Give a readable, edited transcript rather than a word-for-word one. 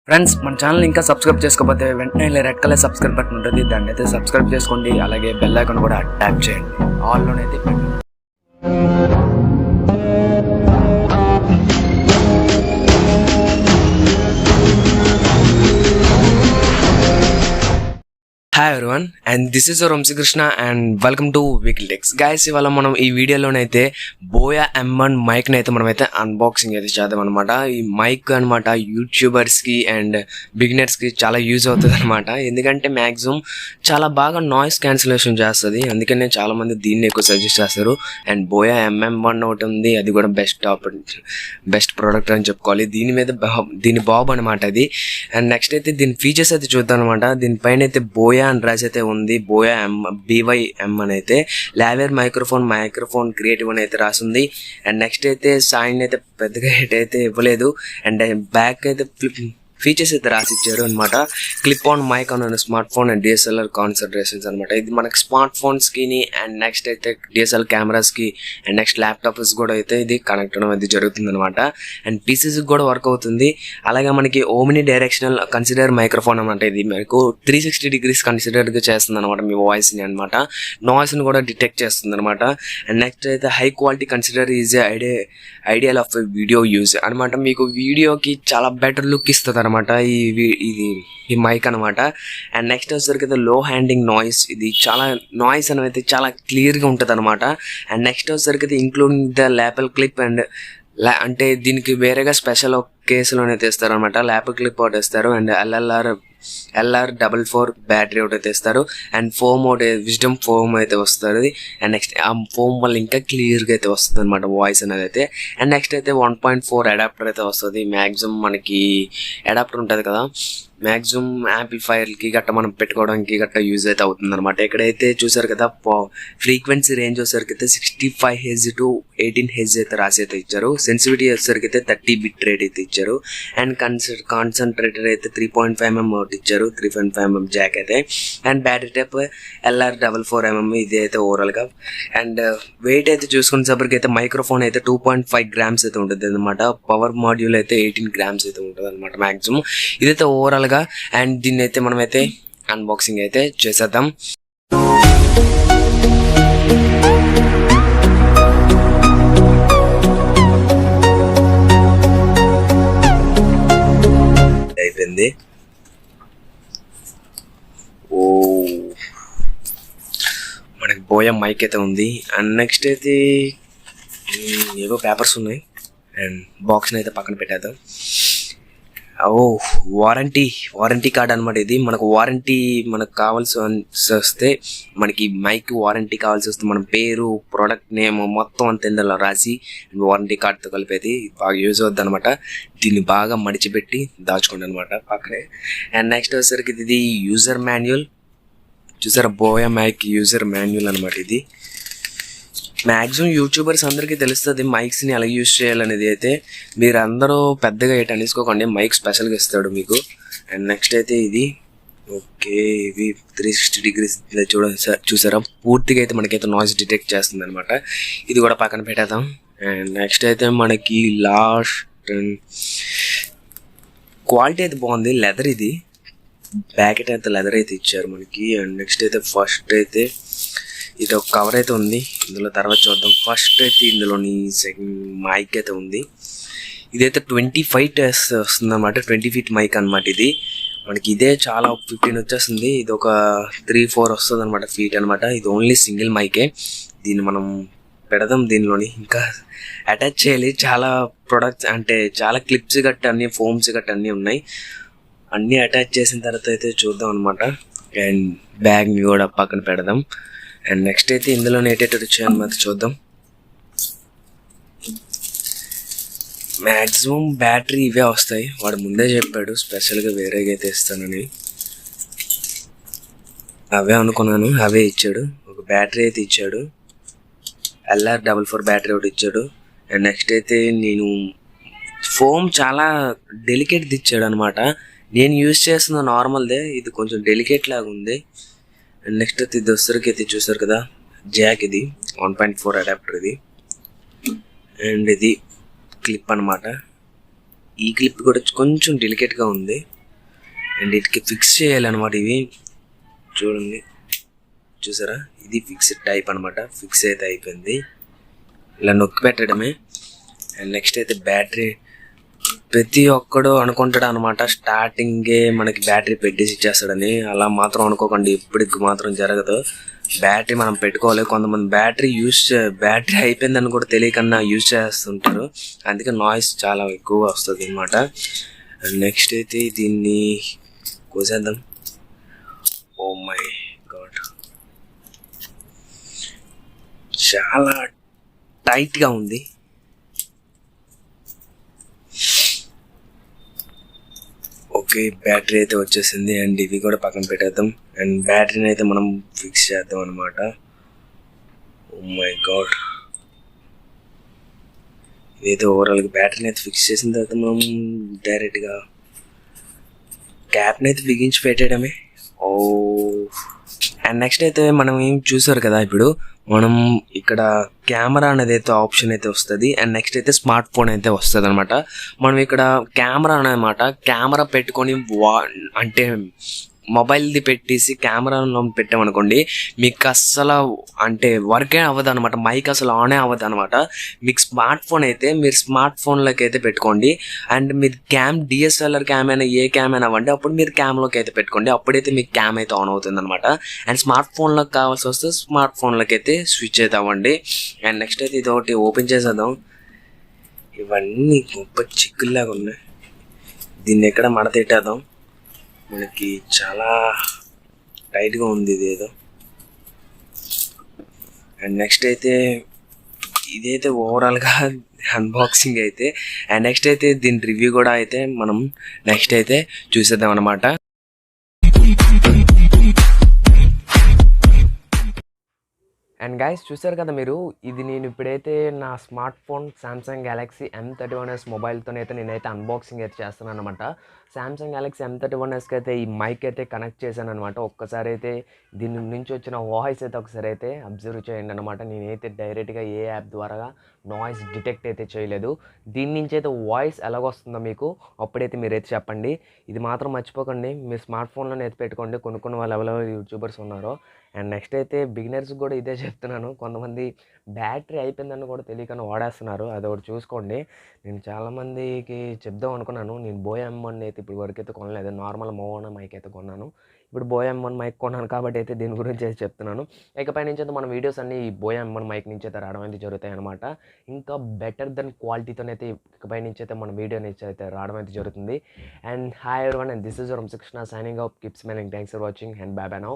Friends మన channel ఇంకా subscribe చేసుకోకపోతే వెంటనే రెడ్ కలర్ సబ్స్క్రైబ్ బటన్ ఉంటుంది, దాన్ని అయితే సబ్స్క్రైబ్ చేసుకోండి. అలాగే బెల్ ఐకాన్ కూడా ట్యాప్ చేయండి, ఆల్లోనైతే పెట్టండి. Hi everyone, and this is your Vamsi Krishna and welcome to Weekly Techs. Guys, ఇవాళ మనం ఈ వీడియోలోనైతే బోయా M1 మైక్ ని అయితే మనమైతే అన్బాక్సింగ్ అయితే చేద్దాం అనమాట. ఈ మైక్ అనమాట యూట్యూబర్స్ కి అండ్ బిగినర్స్ కి చాలా యూజ్ అవుతుంది అనమాట. ఎందుకంటే మ్యాక్సిమం చాలా బాగా నాయిస్ క్యాన్సిలేషన్ చేస్తుంది, అందుకనే చాలా మంది దీన్ని ఎక్కువ సజెస్ట్ చేస్తారు. అండ్ బోయా MM1 ఒకటి ఉంది, అది కూడా బెస్ట్ ప్రోడక్ట్ అని చెప్పుకోవాలి. దీని బాబు అనమాట అది. అండ్ నెక్స్ట్ అయితే దీని ఫీచర్స్ అయితే చూద్దాం అనమాట. దీనిపైన అయితే బోయా అని రాసి అయితే ఉంది, బోయా BYM అని అయితే. లావియర్ మైక్రోఫోన్ క్రియేటివ్ అని అయితే రాసింది. అండ్ నెక్స్ట్ అయితే సైన్ అయితే పెద్దగా అయితే ఇవ్వలేదు. అండ్ బ్యాక్ అయితే ఫీచర్స్ అయితే రాసి ఇచ్చారు అనమాట. క్లిప్ ఆన్ మైక్ అన్న smart phone and DSLR concentrations అనమాట. ఇది మనకి స్మార్ట్ ఫోన్స్ కి అండ్ నెక్స్ట్ అయితే DSLR కెమెరాస్ కి అండ్ నెక్స్ట్ ల్యాప్టాప్స్ కూడా అయితే ఇది కనెక్ట్ అవడం అయితే జరుగుతుంది అనమాట. అండ్ పీసీస్ కూడా వర్క్ అవుతుంది. అలాగే మనకి Omnidirectional కన్సిడర్ మైక్రోఫోన్ అనమాట. ఇది మీకు 360 degrees కన్సిడర్ గా చేస్తుంది అనమాట మీ వాయిస్ ని అనమాట. నాయిస్ ని కూడా డిటెక్ట్ చేస్తుంది అనమాట. అండ్ నెక్స్ట్ అయితే high quality consider is ideal of video use అనమాట. మీకు వీడియోకి చాలా బెటర్ లుక్ ఇస్తుంది అనమాట ఈ మైక్ అనమాట. అండ్ నెక్స్ట్ వచ్చేసరికి అయితే లో హ్యాండింగ్ నాయిస్, ఇది చాలా నాయిస్ అనేది చాలా క్లియర్గా ఉంటుంది అనమాట. అండ్ నెక్స్ట్ వచ్చేసరికి అయితే ఇంక్లూడింగ్ ద ల్యాపల్ క్లిప్ అండ్ అంటే దీనికి వేరేగా స్పెషల్ కేసులోనే తెస్తారు అనమాట. ల్యాపల్ క్లిప్ ఒకటి వేస్తారు అండ్ LR44 బ్యాటరీ ఒకటి అయితే ఇస్తారు. అండ్ ఫోమ్ ఒకటి విజ్డమ్ ఫోమ్ అయితే వస్తుంది. అండ్ నెక్స్ట్ ఆ ఫోమ్ వల్ల ఇంకా క్లియర్గా అయితే వస్తుంది అనమాట వాయిస్ అనేది అయితే. అండ్ నెక్స్ట్ అయితే 1.4 అడాప్టర్ అయితే వస్తుంది. మ్యాక్సిమం మనకి అడాప్టర్ ఉంటుంది కదా, మ్యాక్సిమం యాంప్లిఫైర్కి గట్ట మనం పెట్టుకోవడానికి గట్ట యూజ్ అయితే అవుతుంది అనమాట. ఇక్కడైతే చూసారు కదా ఫ్రీక్వెన్సీ రేంజ్ వచ్చేసరికి అయితే 65 Hz to 18 Hz అయితే రాసి అయితే ఇచ్చారు. సెన్సిటివిటీ వచ్చేసరికి అయితే 30 బిట్ రేట్ అయితే ఇచ్చారు. అండ్ కాన్సన్ట్రేటర్ అయితే 3.5mm ఇచ్చారు, 3.5mm జాక్ అయితే. అండ్ బ్యాటరీ టైప్ LR44mm ఇది అయితే ఓవరాల్గా. అండ్ వెయిట్ అయితే చూసుకునేసరికి అయితే మైక్రోఫోన్ అయితే 2.5 grams అయితే ఉంటుంది అనమాట. పవర్ మాడ్యూల్ అయితే 18 grams అయితే ఉంటుంది అనమాట మ్యాక్సిమం. ఇదైతే ఓవరాల్గా. అండ్ దీన్ని అయితే మనమైతే అన్బాక్సింగ్ అయితే చేసేద్దాం. అయిపోయింది. మనకి బోయా మైక్ అయితే ఉంది. అండ్ నెక్స్ట్ అయితే ఏవో పేపర్స్ ఉన్నాయి. అండ్ బాక్స్ని అయితే పక్కన పెట్టేద్దాం. వారంటీ కార్డ్ అనమాట. ఇది మనకు వారంటీ కావాల్సి వస్తే, మనకి మైక్ వారంటీ కావాల్సి వస్తే మన పేరు, ప్రోడక్ట్ నేమ్ మొత్తం అంత ఇందులో రాసి వారంటీ కార్డ్తో కలిపేది బాగా యూజ్ అవుద్ది అనమాట. దీన్ని బాగా మడిచిపెట్టి దాచుకోండి అనమాట పక్కనే. అండ్ నెక్స్ట్ వచ్చేసరికి ఇది యూజర్ మాన్యువల్. చూసారా, బోయా మైక్ యూజర్ మాన్యువల్ అనమాట. ఇది మ్యాక్సిమం యూట్యూబర్స్ అందరికీ తెలుస్తుంది మైక్స్ని ఎలా యూజ్ చేయాలనేది. అయితే మీరు అందరూ పెద్దగా ఏటి అనేసుకోకండి, మైక్ స్పెషల్గా ఇస్తాడు మీకు. అండ్ నెక్స్ట్ అయితే ఇది ఓకే, ఇవి 360 degrees చూసారా, పూర్తిగా అయితే మనకైతే నాయిస్ డిటెక్ట్ చేస్తుంది అనమాట. ఇది కూడా పక్కన పెట్టేద్దాం. అండ్ నెక్స్ట్ అయితే మనకి లాస్ట్ క్వాలిటీ అయితే బాగుంది. లెదర్, ఇది బ్యాకెట్ అయితే లెదర్ అయితే ఇచ్చారు మనకి. అండ్ నెక్స్ట్ అయితే ఫస్ట్ అయితే ఇది ఒక కవర్ అయితే ఉంది, ఇందులో తర్వాత చూద్దాం. ఫస్ట్ అయితే ఇందులోని సెకండ్ మైక్ అయితే ఉంది. ఇదైతే 25 వస్తుంది అనమాట, 20 feet మైక్ అనమాట. ఇది మనకి ఇదే చాలా 15 వచ్చేస్తుంది. ఇది ఒక 3-4 వస్తుంది అనమాట ఫీట్ అనమాట. ఇది ఓన్లీ సింగిల్ మైకే. దీన్ని మనం పెడదాం, దీనిలోని ఇంకా అటాచ్ చేయాలి. చాలా ప్రొడక్ట్స్ అంటే చాలా క్లిప్స్ గట్ట అన్ని, ఫోమ్స్ గట్ట అన్నీ ఉన్నాయి. అన్నీ అటాచ్ చేసిన తర్వాత అయితే చూద్దాం అనమాట. అండ్ బ్యాగ్ని కూడా పక్కన పెడదాం. అండ్ నెక్స్ట్ అయితే ఇందులో ఏటేటో వచ్చాయన్నమాట చూద్దాం. మ్యాక్సిమం బ్యాటరీ ఇవే వస్తాయి, వాడు ముందే చెప్పాడు స్పెషల్గా వేరేగా అయితే ఇస్తానని. అవే అనుకున్నాను, అవే ఇచ్చాడు. ఒక బ్యాటరీ అయితే ఇచ్చాడు, LR44 బ్యాటరీ ఒకటి ఇచ్చాడు. అండ్ నెక్స్ట్ అయితే నేను ఫోమ్ చాలా డెలికేట్ది ఇచ్చాడు అనమాట. నేను యూజ్ చేస్తున్న నార్మల్దే, ఇది కొంచెం డెలికేట్ లాగా ఉంది. అండ్ నెక్స్ట్ అయితే ఇది వచ్చరికి అయితే చూసారు కదా జాక్, ఇది 1.4 అడాప్టర్ ఇది. అండ్ ఇది క్లిప్ అనమాట. ఈ క్లిప్ కూడా కొంచెం డెలికేట్గా ఉంది. అండ్ వీటికి ఫిక్స్ చేయాలన్నమాట. ఇవి చూడండి, చూసారా, ఇది ఫిక్స్డ్ టైప్ అనమాట. ఫిక్స్ అయితే అయిపోయింది, ఇలా నొక్కి పెట్టడమే. అండ్ నెక్స్ట్ అయితే బ్యాటరీ, ప్రతి ఒక్కడు అనుకుంటాడు అనమాట స్టార్టింగే మనకి బ్యాటరీ పెట్టేసి ఇచ్చేస్తాడని. అలా మాత్రం అనుకోకండి, ఇప్పటికి మాత్రం జరగదు. బ్యాటరీ మనం పెట్టుకోవాలి. కొంతమంది బ్యాటరీ అయిపోయిందని కూడా తెలియకన్నా యూజ్ చేస్తుంటారు, అందుకే నాయిస్ చాలా ఎక్కువగా వస్తుంది అనమాట. అండ్ నెక్స్ట్ అయితే దీన్ని కోసేద్దాం. ఓ మై గాడ్, చాలా టైట్గా ఉంది. ఓకే, బ్యాటరీ అయితే వచ్చేసింది. అండ్ ఇవి కూడా పక్కన పెట్టేద్దాం. అండ్ బ్యాటరీని అయితే మనం ఫిక్స్ చేద్దాం అనమాట. ఓ మై గాడ్, ఇదైతే ఓవరాల్గా బ్యాటరీని అయితే ఫిక్స్ చేసిన తర్వాత మనం డైరెక్ట్గా క్యాప్ని అయితే బిగించి పెట్టేయడమే. ఓ, అండ్ నెక్స్ట్ అయితే మనం ఏం చూసారు కదా, ఇప్పుడు మనం ఇక్కడ కెమెరా అనేది అయితే ఆప్షన్ అయితే వస్తుంది. అండ్ నెక్స్ట్ అయితే స్మార్ట్ ఫోన్ అయితే వస్తుంది అనమాట. మనం ఇక్కడ కెమెరా పెట్టుకొని అంటే మొబైల్ది పెట్టేసి కెమెరాలో పెట్టామనుకోండి, మీకు అస్సలు అంటే వర్కే అవ్వదు అనమాట. మైక్ అసలు ఆనే అవ్వదు అనమాట. మీకు స్మార్ట్ ఫోన్ అయితే మీరు స్మార్ట్ ఫోన్లోకి అయితే పెట్టుకోండి. అండ్ మీరు డిఎస్ఎల్ఆర్ క్యామ్ అయినా ఏ క్యామ్ అయినా అవ్వండి, అప్పుడు మీరు క్యామ్లోకి అయితే పెట్టుకోండి, అప్పుడైతే మీకు క్యామ్ అయితే ఆన్ అవుతుంది అనమాట. అండ్ స్మార్ట్ ఫోన్లోకి కావాల్సి వస్తే స్మార్ట్ ఫోన్లోకి అయితే స్విచ్ అయితే అవ్వండి. అండ్ నెక్స్ట్ అయితే ఇది ఒకటి ఓపెన్ చేసేద్దాం. ఇవన్నీ గొప్ప చిక్కుల్లాగా ఉన్నాయి, దీన్ని ఎక్కడ మడతెట్టేద్దాం. మనకి చాలా టైట్గా ఉంది ఇది ఏదో. అండ్ నెక్స్ట్ అయితే ఇదైతే ఓవరాల్గా అన్బాక్సింగ్ అయితే. అండ్ నెక్స్ట్ అయితే దీని రివ్యూ కూడా అయితే మనం నెక్స్ట్ అయితే చూసేద్దాం అనమాట. అండ్ గైస్, చూసారు కదా మీరు, ఇది నేను ఇప్పుడైతే నా smart phone Samsung Galaxy M31s మొబైల్తోనైతే నేనైతే అన్బాక్సింగ్ అయితే చేస్తున్నాను అనమాట. సామ్సంగ్ గ్యాలక్సీ M31sకి అయితే ఈ మైక్ అయితే కనెక్ట్ చేశాను అనమాట. ఒక్కసారి అయితే దీని నుంచి వచ్చిన వాయిస్ అయితే ఒకసారి అయితే అబ్జర్వ్ చేయండి అనమాట. నేనైతే డైరెక్ట్గా ఏ యాప్ ద్వారా నాయిస్ డిటెక్ట్ అయితే చేయలేదు. దీని నుంచి అయితే వాయిస్ ఎలాగొస్తుందో మీకు అప్పుడైతే మీరైతే చెప్పండి. ఇది మాత్రం మర్చిపోకండి, మీరు స్మార్ట్ ఫోన్లోనే అయితే పెట్టుకోండి. కొనుక్కున్న వాళ్ళు ఎవరెవరు యూట్యూబర్స్ ఉన్నారో. అండ్ నెక్స్ట్ అయితే బిగినర్స్కి కూడా ఇదే చెప్తున్నాను, కొంతమంది బ్యాటరీ అయిపోయిందని కూడా తెలియకుండా వాడేస్తున్నారు, అది ఒకటి చూసుకోండి. నేను చాలామందికి చెప్దాం అనుకున్నాను. నేను బోయా M1 అయితే ఇప్పుడు వరకు అయితే కొనలేదు, నార్మల్ మోనో మైక్ అయితే కొన్నాను. ఇప్పుడు బోయా M1 మైక్ కొన్నాను కాబట్టి అయితే దీని గురించి అయితే చెప్తున్నాను. ఇకపై నుంచి అయితే మన వీడియోస్ అన్ని ఈ బోయా M1 మైక్ నుంచి అయితే రావడం అయితే జరుగుతాయి అనమాట. ఇంకా బెటర్ దెన్ క్వాలిటీతోనైతే ఇకపై నుంచి అయితే మన వీడియో నుంచి అయితే రావడం అయితే జరుగుతుంది. And hi everyone, and this is Vamsi Krishna signing off. Keep smiling. Thanks for watching and bye bye now.